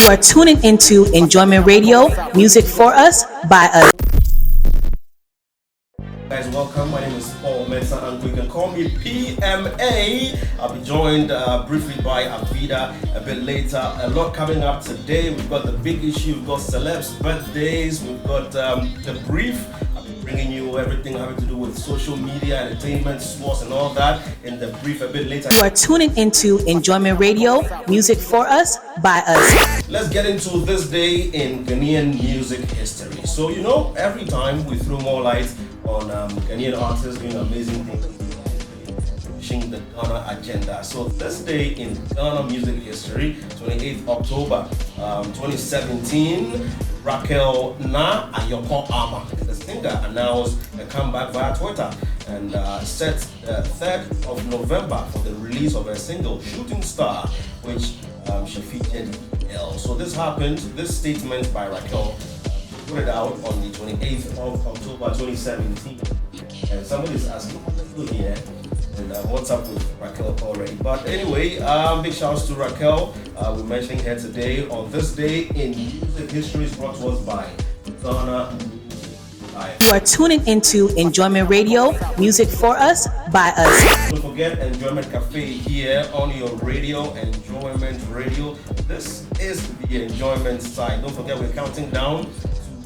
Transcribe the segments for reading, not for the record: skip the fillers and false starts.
You are tuning into Enjoyment Radio, music for us, by us. Guys, welcome. My name is Paul Mensah, and you can call me PMA. I'll be joined briefly by Avida a bit later. A lot coming up today. We've got the big issue. We've got celebs' birthdays. We've got the brief. I'll be bringing you everything having to do with social media, entertainment, sports, and all that in the brief a bit later. You are tuning into Enjoyment Radio, music for us, by us. Let's get into this day in Ghanaian music history. So, every time we throw more light on Ghanaian artists doing amazing things, pushing the Ghana agenda. So this day in Ghana music history, 28th October 2017, Raquel Na Ayoko Ama, the singer, announced a comeback via Twitter and set 3rd of November for the release of her single Shooting Star, which she featured Elle. So this statement by Raquel, put it out on the 28th of October 2017. And somebody is asking, who's here? And what's up with Raquel already? But anyway, big shouts to Raquel. We're mentioning her today on this day in music history, is brought to us by Ghana. You are tuning into Enjoyment Radio, music for us, by us. Don't forget Enjoyment Cafe here on your radio, Enjoyment Radio. This is the Enjoyment side. Don't forget, we're counting down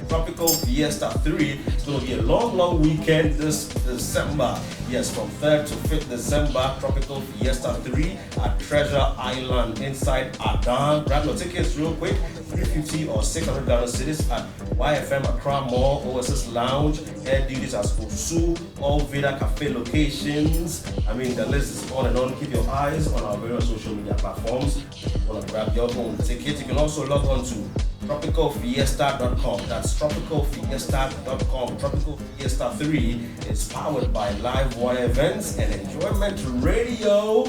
Tropical Fiesta 3. It's going to be a long weekend this December. Yes, from 3rd to 5th December, Tropical Fiesta 3 at Treasure Island inside Agradaa. Grab your tickets real quick, 350 or 600 Ghana cedis at YFM Accra Mall, OSS Lounge, Air Duties at Osu, all Avida Cafe locations. I mean, the list is on and on. Keep your eyes on our various social media platforms. If you want to grab your own ticket, you can also log on to tropicalfiesta.com. That's tropicalfiesta.com. Tropical Fiesta 3 is powered by Live Wire Events and Enjoyment Radio.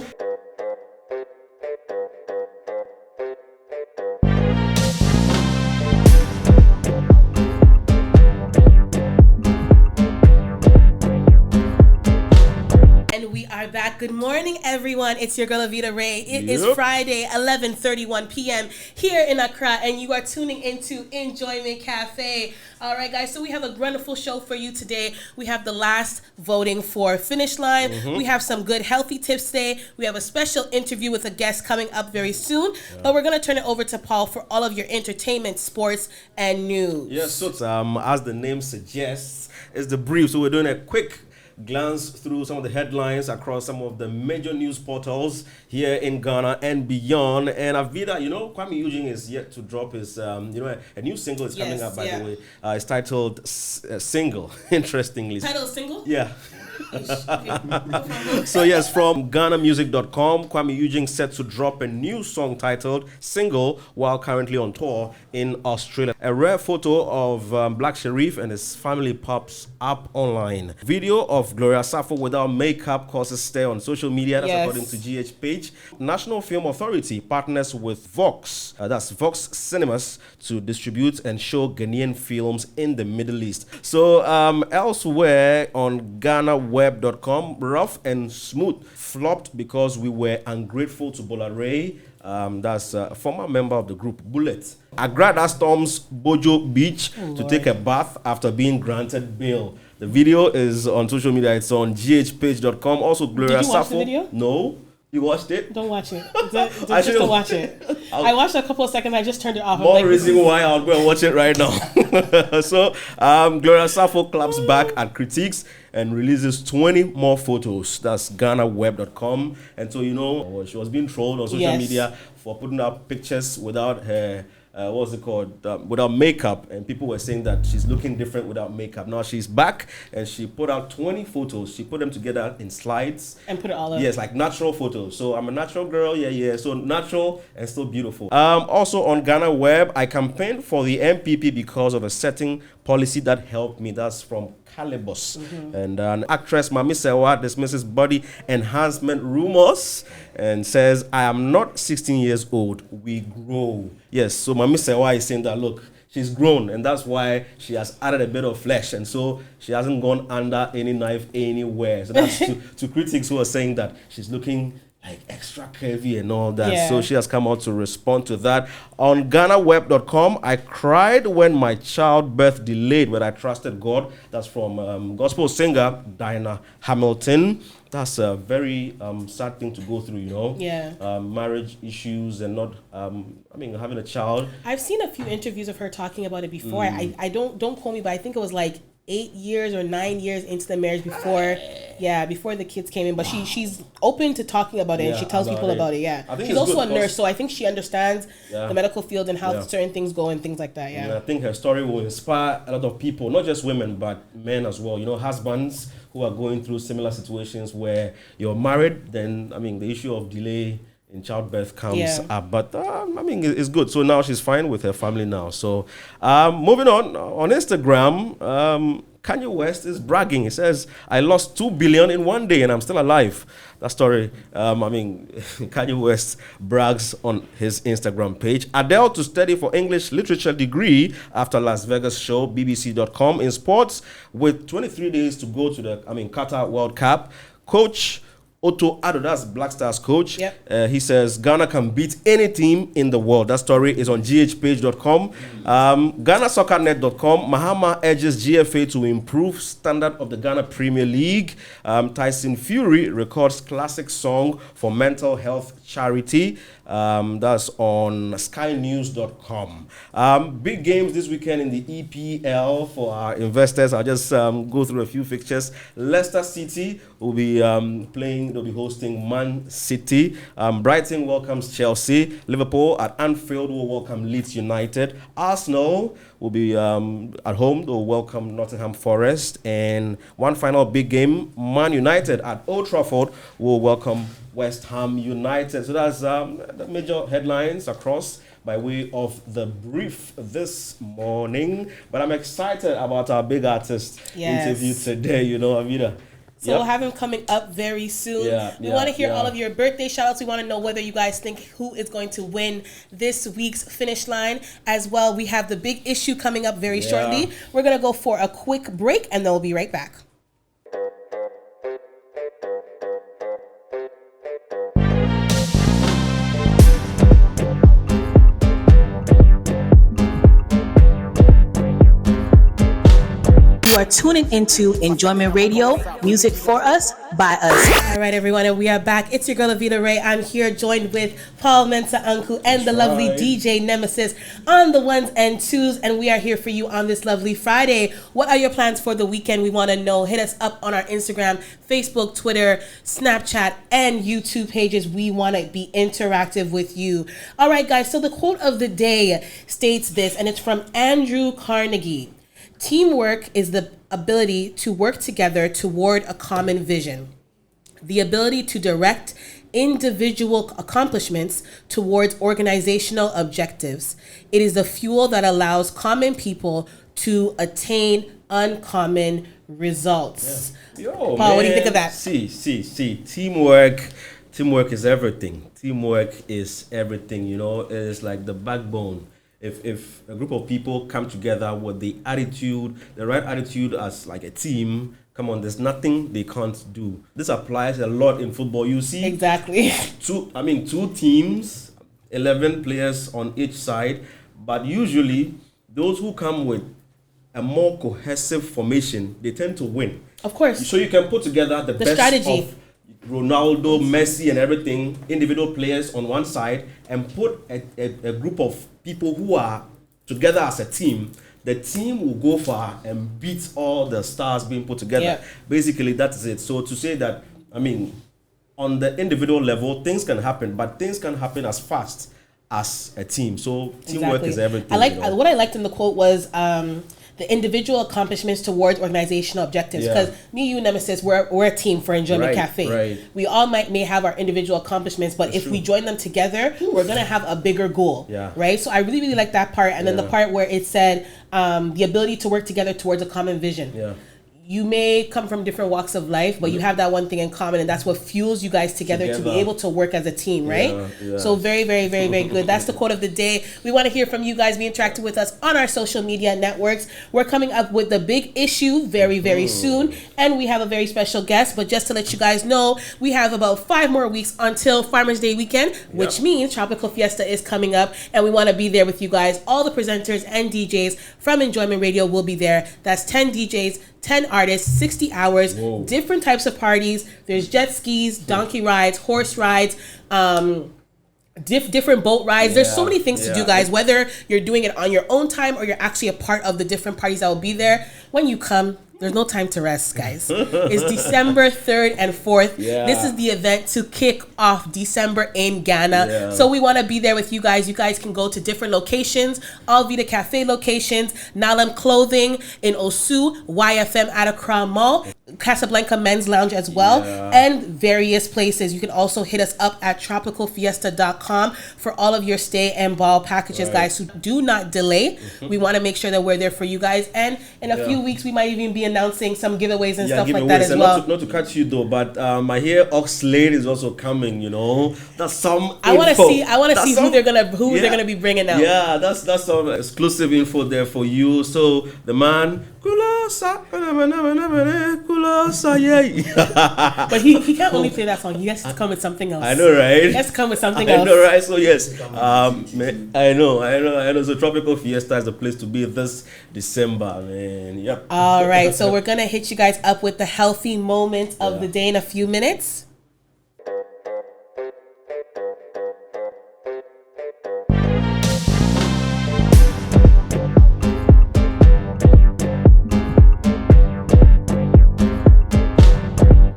Back. Good morning, everyone. It's your girl Avida Rae. It is Friday, 11:31 p.m. here in Accra, and you are tuning into Enjoyment Cafe. All right, guys. So we have a wonderful show for you today. We have the last voting for Finish Line. We have some good healthy tips today. We have a special interview with a guest coming up very soon. But we're gonna turn it over to Paul for all of your entertainment, sports, and news. Yes. So as the name suggests, it's the brief. So we're doing a quick glance through some of the headlines across some of the major news portals here in Ghana and beyond. And Avida, Kwame Eugene is yet to drop his, a new single is coming up, by the way. It's titled Single, interestingly. Title Single? Yeah. So yes, from GhanaMusic.com, Kwame Eugene set to drop a new song titled Single while currently on tour in Australia. A rare photo of Black Sherif and his family pops up online. Video of Gloria Safo without makeup causes stir on social media. That's according to GH page. National Film Authority partners with Vox, that's Vox Cinemas, to distribute and show Ghanaian films in the Middle East. So elsewhere on GhanaWeb.com, Rough and Smooth flopped because we were ungrateful to Avida Rae. That's a former member of the group Bullet. Agradaa storms Bojo Beach to take a bath after being granted bail. The video is on social media. It's on ghpage.com. Also, Gloria Safo. Did you watch the video? No. You watched it? Don't watch it. Just don't watch it. I watched a couple of seconds. I just turned it off. More reason why I'll go and watch it right now. So, Gloria Safo claps back at critiques and releases 20 more photos. That's GhanaWeb.com. And so, she was being trolled on social media for putting up pictures without her without makeup, and people were saying that she's looking different without makeup. Now she's back and she put out 20 photos. She put them together in slides and put it all up. Yes, like natural photos. So I'm a natural girl, so natural and still beautiful. Also on Ghana Web, I campaigned for the NPP because of a certain policy that helped me. That's from Kalybos. And an actress, Mami Sewa, dismisses body enhancement rumors and says, I am not 16 years old. We grow. Yes, so Mami Sewa is saying that, look, she's grown, and that's why she has added a bit of flesh, and so she hasn't gone under any knife anywhere. So that's to critics who are saying that she's looking like extra curvy and all that. Yeah. So she has come out to respond to that. On GhanaWeb.com, I cried when my childbirth delayed, but I trusted God. That's from gospel singer Dinah Hamilton. That's a very sad thing to go through, you know. Yeah. Marriage issues and not, having a child. I've seen a few interviews of her talking about it before. I don't quote me, but I think it was like 8 years or 9 years into the marriage before the kids came in. But she's open to talking about it, and she tells people about it. Yeah, I think she's also a nurse, so I think she understands the medical field and how certain things go and things like that. Yeah, and I think her story will inspire a lot of people, not just women but men as well. You know, husbands who are going through similar situations where you're married, then the issue of delay in childbirth comes up. But it's good. So now she's fine with her family now. So moving on Instagram, Kanye West is bragging. He says, "I lost $2 billion in one day and I'm still alive." That story, Kanye West brags on his Instagram page. Adele to study for English literature degree after Las Vegas show, BBC.com. In sports, with 23 days to go to the Qatar World Cup, Coach Otto Addo, that's Black Stars coach. Yep. He says Ghana can beat any team in the world. That story is on ghpage.com. GhanaSoccerNet.com. Mahama urges GFA to improve standard of the Ghana Premier League. Tyson Fury records classic song for mental health charity. That's on SkyNews.com. Big games this weekend in the EPL for our investors. I'll just go through a few fixtures. Leicester City will be they'll be hosting Man City. Brighton welcomes Chelsea. Liverpool at Anfield will welcome Leeds United. Arsenal will be at home. They'll welcome Nottingham Forest. And one final big game, Man United at Old Trafford will welcome West Ham United. So that's the major headlines across by way of the brief this morning. But I'm excited about our big artist interview today, Avida. So we'll have him coming up very soon. We want to hear all of your birthday shout-outs. We want to know whether you guys think who is going to win this week's Finish Line. As well, we have the big issue coming up very shortly. We're going to go for a quick break, and then we'll be right back. You are tuning into Enjoyment Radio, music for us, by us. All right, everyone, and we are back. It's your girl, Avida Rae. I'm here joined with Paul Mensa Anku and the lovely DJ Nemesis on the ones and twos, and we are here for you on this lovely Friday. What are your plans for the weekend? We want to know. Hit us up on our Instagram, Facebook, Twitter, Snapchat, and YouTube pages. We want to be interactive with you. All right, guys, so the quote of the day states this, and it's from Andrew Carnegie. Teamwork is the ability to work together toward a common vision, the ability to direct individual accomplishments towards organizational objectives. It is the fuel that allows common people to attain uncommon results. Paul, what do you think of that? See. Teamwork is everything. Teamwork is everything, It is like the backbone. If a group of people come together with the right attitude as like a team, come on, there's nothing they can't do. This applies a lot in football. You see exactly two teams, 11 players on each side, but usually those who come with a more cohesive formation, they tend to win. Of course. So you can put together the best strategy of Ronaldo, Messi, and everything, individual players on one side, and put a group of people who are together as a team. The team will go far and beat all the stars being put together. Yeah. Basically, that is it. So to say that, on the individual level, things can happen, but things can happen as fast as a team. So teamwork is everything. What I liked in the quote was the individual accomplishments towards organizational objectives. Because me, you, Nemesis, we're a team for Enjoyment Cafe. Right. We all may have our individual accomplishments, but if we join them together, we're gonna have a bigger goal. Yeah. Right. So I really, really like that part. And then the part where it said the ability to work together towards a common vision. Yeah. you may come from different walks of life, but you have that one thing in common, and that's what fuels you guys together. To be able to work as a team, right? Yeah. So very, very, very, very good. That's the quote of the day. We want to hear from you guys. Be interactive with us on our social media networks. We're coming up with the big issue very, very soon, and we have a very special guest. But just to let you guys know, we have about 5 more weeks until Farmers Day weekend, which means Tropical Fiesta is coming up, and we want to be there with you guys. All the presenters and DJs from Enjoyment Radio will be there. That's 10 DJs, 10 artists, 60 hours, different types of parties. There's jet skis, donkey rides, horse rides, different boat rides. There's so many things to do, guys, whether you're doing it on your own time or you're actually a part of the different parties that will be there. When you come, there's no time to rest, guys. It's December 3rd and 4th. This is the event to kick off December in Ghana. So we want to be there with you guys. You guys can go to different locations. Avida Cafe locations, Nalam Clothing in Osu, YFM at Accra Mall, Casablanca Men's Lounge as well, and various places. You can also hit us up at tropicalfiesta.com for all of your stay and ball packages, guys. So do not delay. We want to make sure that we're there for you guys. And in a few weeks, we might even be announcing some giveaways and stuff like that as well. Not to catch you though, but I hear Oxlade is also coming. That's some. I want to see who they're gonna be bringing out. Yeah, that's some exclusive info there for you. So the man. But he can't only play that song. He has to come with something else. I know, right? He has to come with something else. I know, right? So yes, I know. So Tropical Fiesta is a place to be this December, man. Yep. All right, so we're gonna hit you guys up with the healthy moment of the day in a few minutes.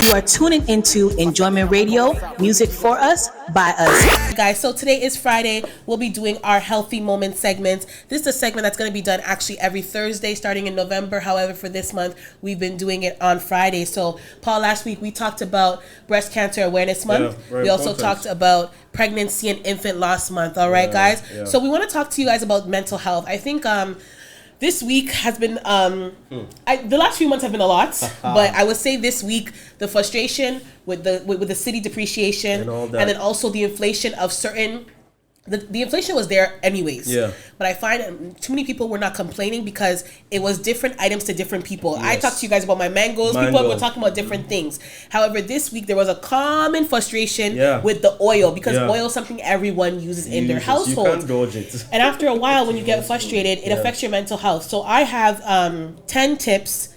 You are tuning into Enjoyment Radio, music for us, by us. Guys, so today is Friday. We'll be doing our Healthy Moment segment. This is a segment that's going to be done actually every Thursday starting in November. However, for this month, we've been doing it on Friday. So, Paul, last week we talked about Breast Cancer Awareness Month. We also talked about Pregnancy and Infant Loss Month. All right, guys? So we want to talk to you guys about mental health. I think this week has been, the last few months have been a lot, but I would say this week, the frustration with the city depreciation and then also the inflation of certain, the inflation was there anyways. But I find too many people were not complaining because it was different items to different people. I talked to you guys about my mangoes. People were talking about different things. However, this week there was a common frustration with the oil because oil is something everyone uses in their household. You can't dodge it. And after a while, when you get frustrated, it affects your mental health. So I have 10 tips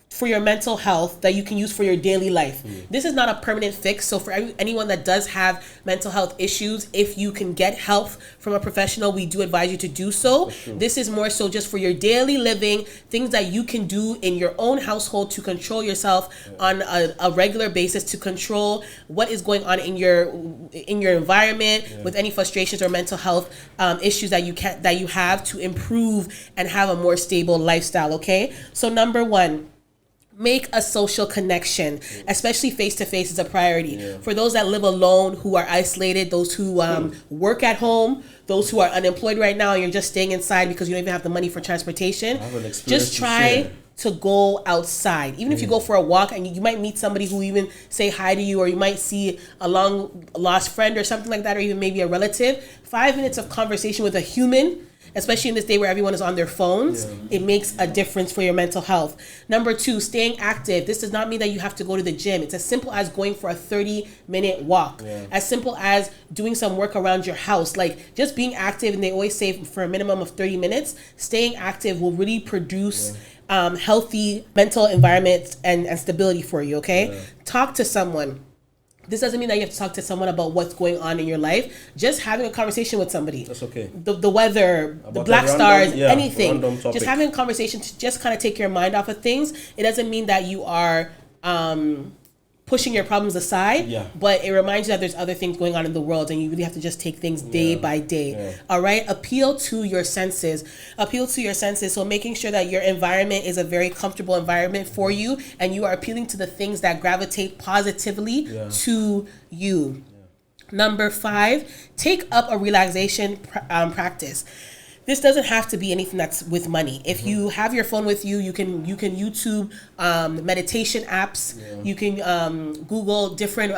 for your mental health that you can use for your daily life. This is not a permanent fix. So for anyone that does have mental health issues, if you can get help from a professional, we do advise you to do so. This is more so just for your daily living, things that you can do in your own household to control yourself on a regular basis, to control what is going on in your environment with any frustrations or mental health issues that you have to improve and have a more stable lifestyle. Okay, so number 1, make a social connection, especially face-to-face is a priority. For those that live alone, who are isolated, those who work at home, those who are unemployed right now and you're just staying inside because you don't even have the money for transportation, just try to go outside. Even if you go for a walk and you might meet somebody who even say hi to you, or you might see a long lost friend or something like that, or even maybe a relative. 5 minutes of conversation with a human, especially in this day where everyone is on their phones, it makes a difference for your mental health. Number 2, staying active. This does not mean that you have to go to the gym. It's as simple as going for a 30-minute walk. As simple as doing some work around your house. Like just being active, and they always say for a minimum of 30 minutes, staying active will really produce healthy mental environment and stability for you, okay? Talk to someone. This doesn't mean that you have to talk to someone about what's going on in your life. Just having a conversation with somebody. That's okay. The weather, about the black stars, anything. Just having a conversation to just kind of take your mind off of things. It doesn't mean that you are pushing your problems aside, but it reminds you that there's other things going on in the world, and you really have to just take things day by day. All right? Appeal to your senses. So making sure that your environment is a very comfortable environment for you, and you are appealing to the things that gravitate positively to you. Number 5, take up a relaxation practice. this doesn't have to be anything that's with money. If you have your phone with you, you can YouTube meditation apps. Yeah. You can Google different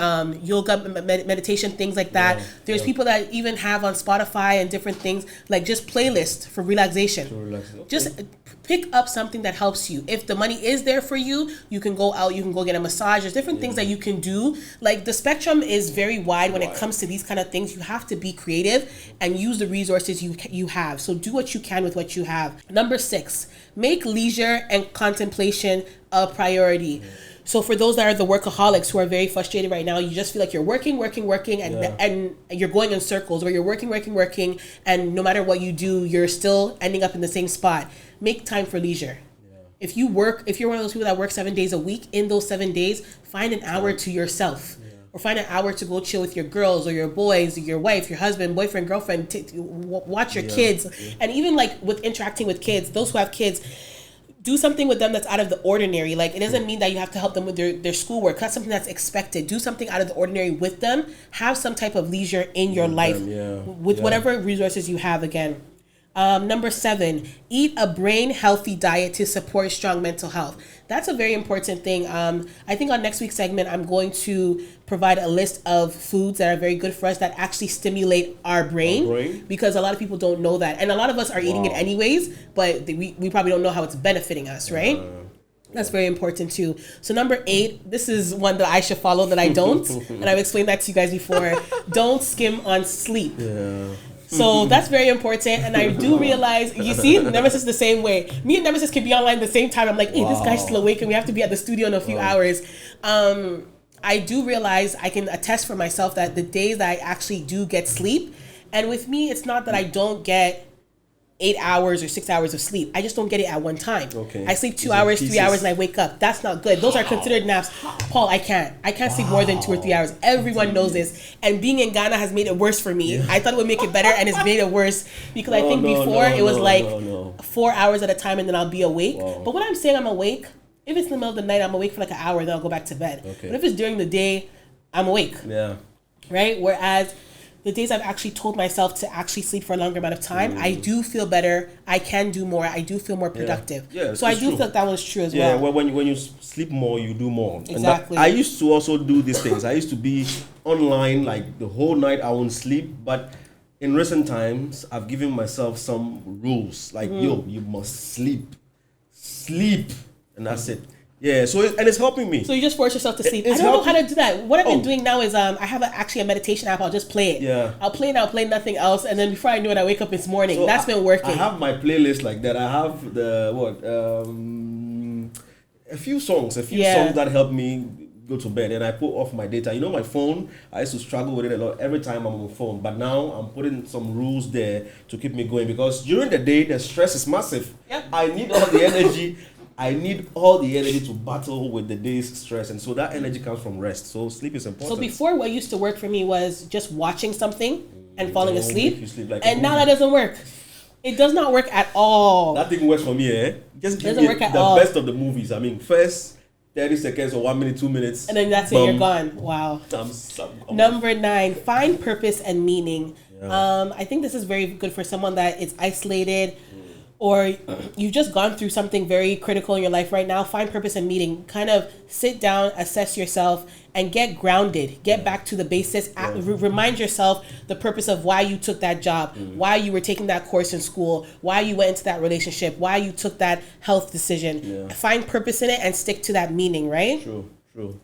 yoga meditation things like that. Yeah. There's people that even have on Spotify and different things like just playlists for relaxation. Okay. Just pick up something that helps you. If the money is there for you, you can go out, you can go get a massage. There's different things that you can do. Like the spectrum is very wide when it comes to these kind of things. You have to be creative and use the resources you have. So do what you can with what you have. Number 6, make leisure and contemplation a priority. So for those that are the workaholics who are very frustrated right now, you just feel like you're working, and you're going in circles, or you're working, and no matter what you do, you're still ending up in the same spot. Make time for leisure. If you're one of those people that work 7 days a week, in those 7 days, find an hour to yourself. Or find an hour to go chill with your girls or your boys, or your wife, your husband, boyfriend, girlfriend, watch your kids. And even like with interacting with kids, those who have kids, do something with them that's out of the ordinary. Like, it doesn't mean that you have to help them with their schoolwork. That's something that's expected. Do something out of the ordinary with them. Have some type of leisure in your life with whatever resources you have again. Number 7, eat a brain healthy diet to support strong mental health. That's a very important thing. I think on next week's segment, I'm going to provide a list of foods that are very good for us that actually stimulate our brain, because a lot of people don't know that. And a lot of us are eating it anyways, but we probably don't know how it's benefiting us, right? That's very important too. So number 8, this is one that I should follow that I don't. And I've explained that to you guys before. Don't skim on sleep. So that's very important. And I do realize, you see, Nemesis the same way. Me and Nemesis can be online at the same time. I'm like, hey, this guy's still awake and we have to be at the studio in a few hours. I do realize, I can attest for myself that the days that I actually do get sleep, and with me, it's not that I don't get 8 hours or 6 hours of sleep. I just don't get it at one time. I sleep 2 hours, 3 hours, and I wake up. That's not good. Those are considered naps. Paul, I can't sleep more than 2 or 3 hours. Everyone knows this. And being in Ghana has made it worse for me. I thought it would make it better, and it's made it worse, because I think before it was 4 hours at a time, and then I'll be awake. But when I'm saying I'm awake, if it's in the middle of the night, I'm awake for like an hour, then I'll go back to bed. But if it's during the day, I'm awake. Right? Whereas the days I've actually told myself to actually sleep for a longer amount of time, I do feel better. I can do more. I do feel more productive. So I do feel like that was true as well. Well, when you sleep more, you do more. Exactly. And I used to also do these things. I used to be online like the whole night. I won't sleep. But in recent times, I've given myself some rules. Like, you must sleep. And that's it. Yeah, so it's helping me. So you just force yourself to sleep. I don't know how to do that. What I've been doing now is I have actually a meditation app. I'll just play it. I'll play nothing else, and then before I know it, I wake up this morning. So that's been working. I have my playlist like that. I have a few songs that help me go to bed, and I put off my data. You know, my phone, I used to struggle with it a lot every time I'm on the phone, but now I'm putting some rules there to keep me going, because during the day, the stress is massive. I need all the energy. To battle with the day's stress, and so that energy comes from rest. So sleep is important. So before, what used to work for me was just watching something and falling asleep, and now that doesn't work. It does not work at all. That thing works for me, Just give me the best of the movies. I mean, first 30 seconds or 1 minute, 2 minutes, and then that's it. You're gone. Wow. Number 9, find purpose and meaning. I think this is very good for someone that is isolated, or you've just gone through something very critical in your life right now. Find purpose and meaning. Kind of sit down, assess yourself, and get grounded. Get back to the basics. Remind yourself the purpose of why you took that job, why you were taking that course in school, why you went into that relationship, why you took that health decision. Find purpose in it and stick to that meaning, right? True.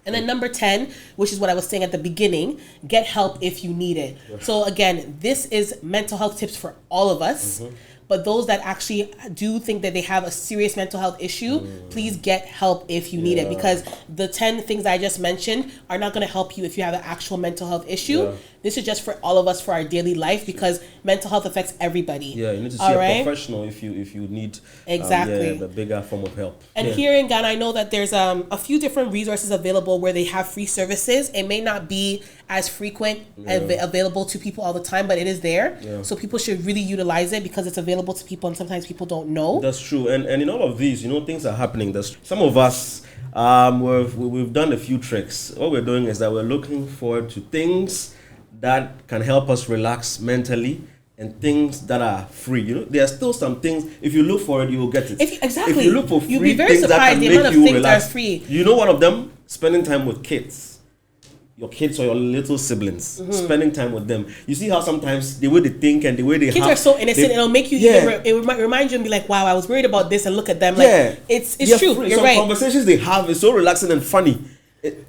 And then number 10, which is what I was saying at the beginning, get help if you need it. So again, this is mental health tips for all of us. But those that actually do think that they have a serious mental health issue, please get help if you need it, because the 10 things I just mentioned are not going to help you if you have an actual mental health issue. This is just for all of us, for our daily life, because mental health affects everybody. You need to see a professional if you need a bigger form of help. And here in Ghana, I know that there's a few different resources available where they have free services. It may not be as frequent and available to people all the time, but it is there. So people should really utilize it, because it's available to people, and sometimes people don't know. That's true. And in all of these, things are happening. Some of us, we've done a few tricks. What we're doing is that we're looking forward to things that can help us relax mentally and things that are free. You know, there are still some things. If you look for it, you will get it. Exactly. If you look for free you'll be very things that surprised can the make amount of you things relax, that are free. you know, one of them, spending time with kids. Your kids or your little siblings, spending time with them. You see how sometimes the way they think and the way they kids are so innocent. It'll make you. It remind you and be like, "Wow, I was worried about this," and look at them. Like, it's true. Free. You're Some right. conversations they have is so relaxing and funny.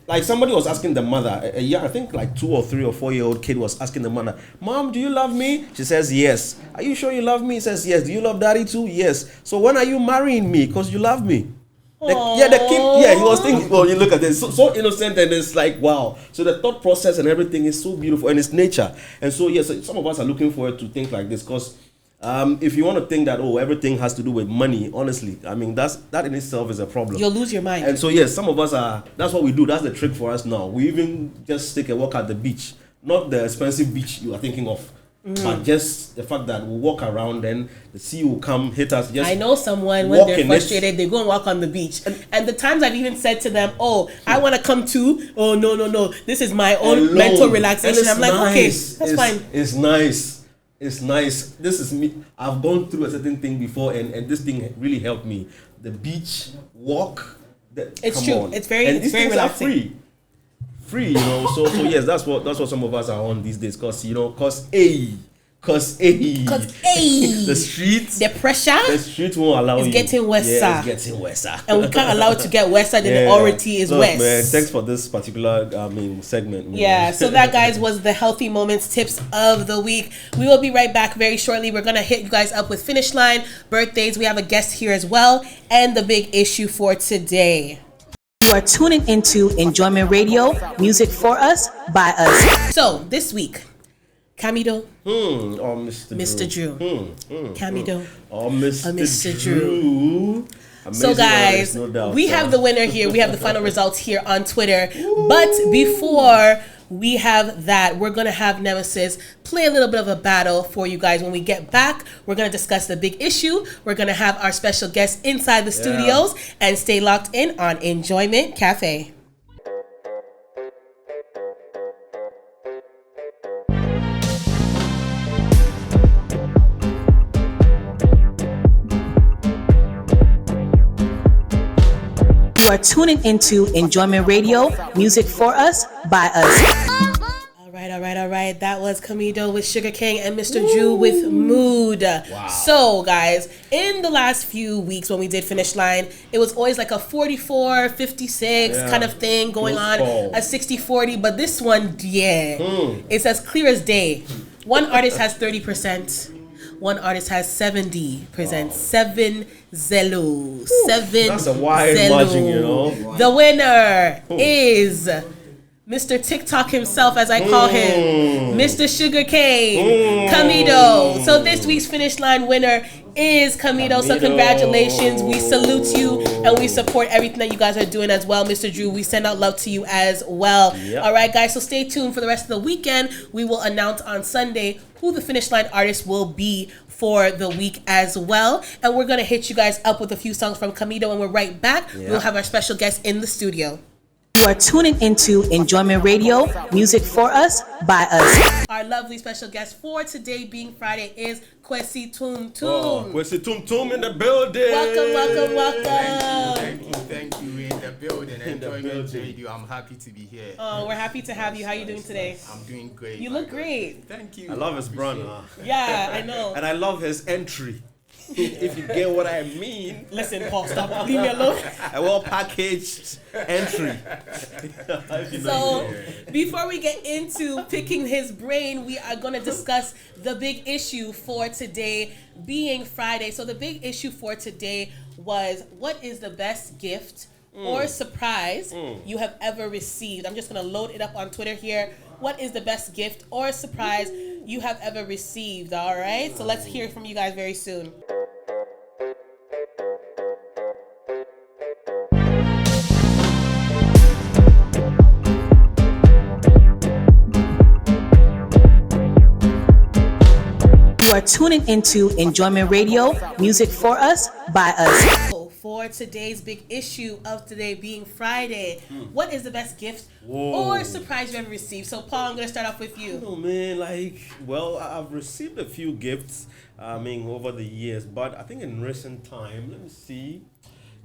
Like somebody was asking the mother, I think like 2 or 3 or 4-year-old kid was asking the mother, "Mom, do you love me?" She says, "Yes." "Are you sure you love me?" He says, "Yes." "Do you love daddy too?" "Yes." "So when are you marrying me? Because you love me." He was thinking, well, you look at this, so innocent, and it's like, wow. So the thought process and everything is so beautiful, and it's nature. And so, yes, some of us are looking forward to think like this, because if you want to think that, everything has to do with money, honestly, I mean, that in itself is a problem. You'll lose your mind. And so, yes, some of us that's what we do. That's the trick for us now. We even just take a walk at the beach, not the expensive beach you are thinking of. But just the fact that we walk around and the sea will come hit us. Just I know someone when they're frustrated, they go and walk on the beach. And the times I've even said to them, I want to come too. Oh, no. This is my own mental relaxation. I'm like, okay, that's fine. It's nice. It's nice. This is me. I've gone through a certain thing before, and this thing really helped me. The beach walk. It's true. On. It's very, and it's these very things relaxing. Are free, you know. So yes, that's what some of us are on these days, cause the streets, the pressure, the street won't allow it's you. Getting worse. Yeah, it's getting worse. And we can't allow it to get worse. Then it already is worse. Man, thanks for this particular segment. Man. Yeah, so that, guys, was the healthy moments tips of the week. We will be right back very shortly. We're gonna hit you guys up with Finish Line, birthdays. We have a guest here as well, and the big issue for today. You are tuning into Enjoyment Radio, music for us, by us. So this week, Camido. Mr. Drew. Camido. Mr. Drew. So guys, no doubt, we have the winner here. We have the final results here on Twitter. But before we have that, we're going to have Nemesis play a little bit of a battle for you guys. When we get back, we're going to discuss the big issue. We're going to have our special guests inside the studios, and stay locked in on Enjoyment Cafe. You are tuning into Enjoyment Radio, music for us, by us. All right. That was Camido with Sugar King and Mr. Drew with Mood. Wow. So, guys, in the last few weeks when we did Finish Line, it was always like a 44-56 kind of thing going on, a 60-40. But this one, it's as clear as day. One artist has 30%. One artist has 70%. 7 Zelo. 7 That's a wide margin, you know. Wow. The winner is Mr. TikTok himself, as I call him, Mr. Sugar Cane, Camido. So this week's Finish Line winner is Camido. So congratulations. We salute you and we support everything that you guys are doing as well. Mr. Drew, we send out love to you as well. Yep. All right, guys. So stay tuned for the rest of the weekend. We will announce on Sunday who the Finish Line artist will be for the week as well. And we're going to hit you guys up with a few songs from Camido. When we're right back, we'll have our special guest in the studio. You are tuning into Enjoyment Radio, music for us, by us. Our lovely special guest for today, being Friday, is Kwesi Tum Tum. Kwesi Tum Tum in the building. Welcome. Thank you. In the building. Enjoyment Radio. I'm happy to be here. Oh, we're happy to have you. How are you doing today? I'm doing great. You look great. Thank you. I love his brand. Yeah, I know. And I love his entry. If you get what I mean. Listen, Paul, stop. Leave me alone. A well-packaged entry. So, before we get into picking his brain, we are going to discuss the big issue for today, being Friday. So, the big issue for today was, what is the best gift or surprise you have ever received? I'm just going to load it up on Twitter here. What is the best gift or surprise you have ever received? All right. So let's hear from you guys very soon. You are tuning into Enjoyment Radio, music for us, by us. So, for today's big issue of today being Friday, what is the best gift or surprise you ever received? So, Paul, I'm going to start off with you. Oh man, I've received a few gifts, over the years, but I think in recent time, let me see.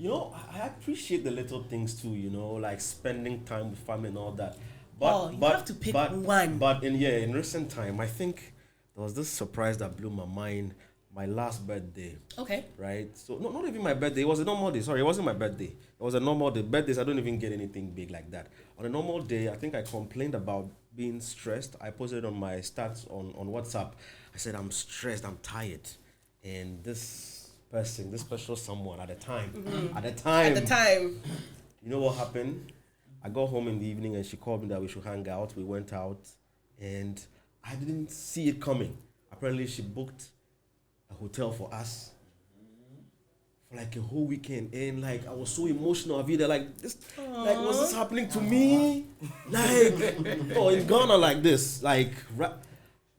I appreciate the little things too, like spending time with family and all that. You have to pick one. But in recent time, I think there was this surprise that blew my mind. My last birthday. Okay. Right? So, not even my birthday. It was a normal day. Sorry, it wasn't my birthday. It was a normal day. Birthdays, I don't even get anything big like that. On a normal day, I think I complained about being stressed. I posted on my stats on WhatsApp. I said, I'm stressed, I'm tired. And this person, this special someone at the time, you know what happened? I got home in the evening and she called me that we should hang out. We went out and I didn't see it coming. Apparently, she booked a hotel for us for like a whole weekend, and like I was so emotional, Avida, like this, like was this happening to me? In Ghana like this, I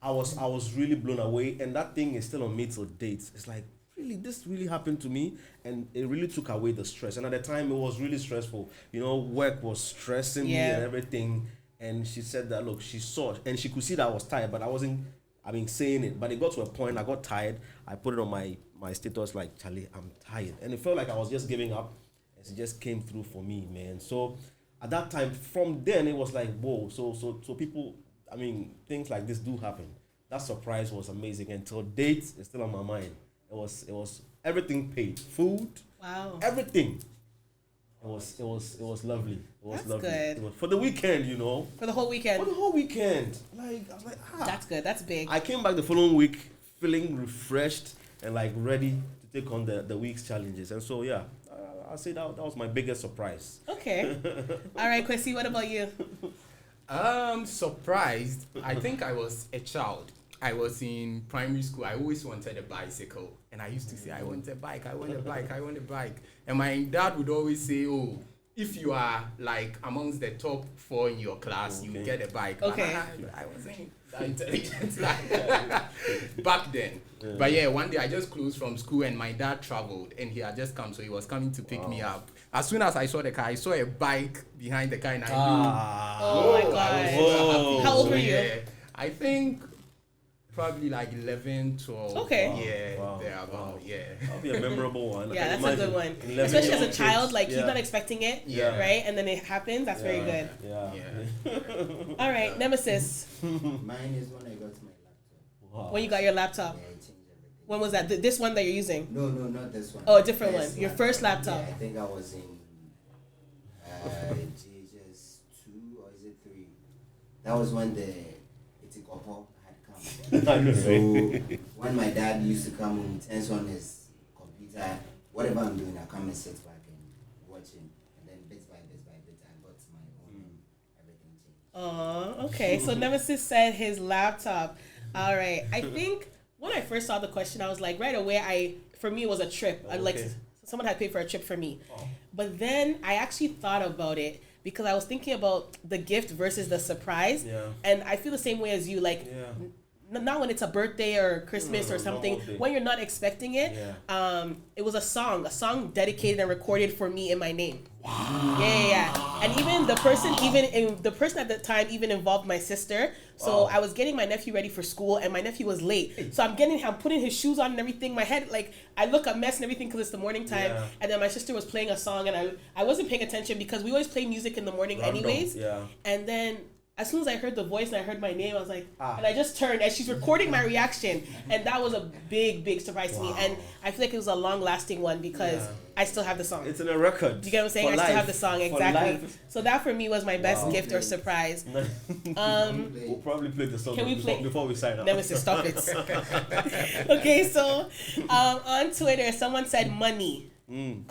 was really blown away, and that thing is still on me till date. It's like, really, this really happened to me, and it really took away the stress. And at the time, it was really stressful. Work was stressing me and everything. And she said that, look, she saw, and she could see that I was tired, but I wasn't saying it, but it got to a point I got tired. I put it on my status like, Charlie, I'm tired. And it felt like I was just giving up. And she just came through for me, man. So at that time, from then, it was like, whoa. So people, things like this do happen. That surprise was amazing. Until date, it's still on my mind. It was everything paid. Food. Wow. Everything. It was lovely. It was That's lovely. good. It was, for the weekend, For the whole weekend. For the whole weekend. I was like, That's good. That's big. I came back the following week feeling refreshed and like ready to take on the week's challenges. And so, I'll say that was my biggest surprise. Okay. All right, Kwesi, what about you? Surprised. I think I was a child. I was in primary school. I always wanted a bicycle. And I used to say, I want a bike, I want a bike, I want a bike. And my dad would always say, oh, if you are like amongst the top 4 in your class, you get a bike. Okay. I wasn't that intelligent back then. Yeah. But one day I just closed from school and my dad traveled and he had just come. So he was coming to pick me up. As soon as I saw the car, I saw a bike behind the car and I knew. Oh my God. How old were you? I think probably like 11, 12. Okay. Thereabout. That'll be a memorable one. Yeah, that's a good one. Especially as a child, like you're not expecting it, right? And then it happens. That's very good. Yeah. All right, Nemesis. Mine is when I got my laptop. Wow. When you got your laptop. Yeah, it changed everything. When was that? This one that you're using? No, not this one. Oh, a different one. First Your first laptop. Yeah, I think I was in GHS 2 or is it 3? That was when the Itikopo had come. I know, So right? when my dad used to come and turns on his computer, whatever I'm doing, I come and sit back and watch him. And then bit by bit, I got my own. Everything changed. Oh, okay. So Nemesis said his laptop. All right. I think when I first saw the question, I was like, right away, for me, it was a trip. Like someone had paid for a trip for me. Oh. But then I actually thought about it because I was thinking about the gift versus the surprise. Yeah. And I feel the same way as you. Like, not when it's a birthday or Christmas or something, when you're not expecting it. It was a song dedicated and recorded for me in my name. Wow. Yeah. And even the person at the time even involved my sister. So I was getting my nephew ready for school and my nephew was late. So I'm putting his shoes on and everything. My head, like, I look a mess and everything because it's the morning time. Yeah. And then my sister was playing a song and I wasn't paying attention because we always play music in the morning anyways. Yeah. And then as soon as I heard the voice and I heard my name, I was like, and I just turned and she's recording my reaction. And that was a big, big surprise to me. And I feel like it was a long lasting one because I still have the song. It's in a record. You get what I'm saying? I still have the song, exactly. So that for me was my best gift or surprise. We'll probably play the song before we sign up. Nemesis, stop it. Okay, so on Twitter, someone said money. I know,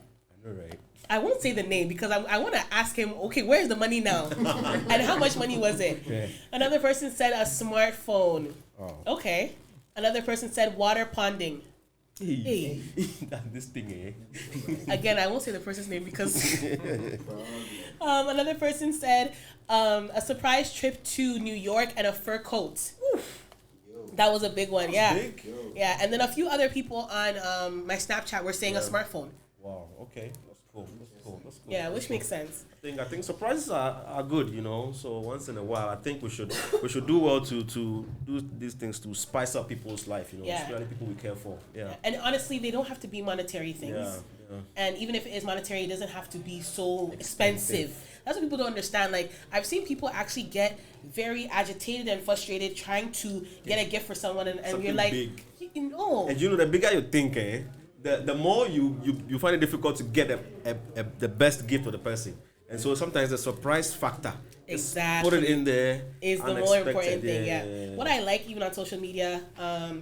right? I won't say the name because I want to ask him, okay, where's the money now? And how much money was it? Okay. Another person said a smartphone. Oh. Okay. Another person said water ponding. Hey. This thing, eh? Again, I won't say the person's name because... another person said a surprise trip to New York and a fur coat. Oof. That was a big one, yeah. Big? Yeah, and then a few other people on my Snapchat were saying a smartphone. Wow. Okay. That's cool. That's cool. That's cool. Yeah, That's which cool. makes sense. I think surprises are good, you know. So once in a while, I think we should do well to do these things to spice up people's life, you know, Yeah. especially people we care for. Yeah. And honestly, they don't have to be monetary things. Yeah. Yeah. And even if it is monetary, it doesn't have to be so expensive. That's what people don't understand. Like, I've seen people actually get very agitated and frustrated trying to get a gift for someone, and you're Something like, big. you know. And you know, the bigger you think, the more you find it difficult to get the best gift for the person. And so sometimes the surprise factor, Exactly. put it in there, Is the more unexpected, important thing, yeah. yeah. What I like even on social media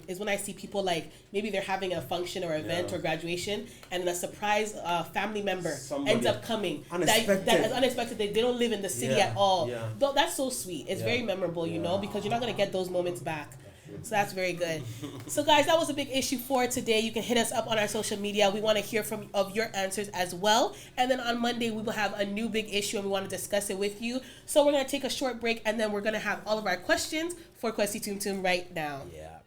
is when I see people, like, maybe they're having a function or event Yeah. or graduation, and a surprise family member Somebody ends up coming. unexpected. That is unexpected. They don't live in the city Yeah, at all. yeah. Though that's so sweet. It's very memorable, you know, because you're not going to get those moments back. So that's very good. So guys, that was a big issue for today. You can hit us up on our social media. We want to hear of your answers as well. And then on Monday, we will have a new big issue and we want to discuss it with you. So we're going to take a short break and then we're going to have all of our questions for Kwesi Tum Tum right now. Yeah.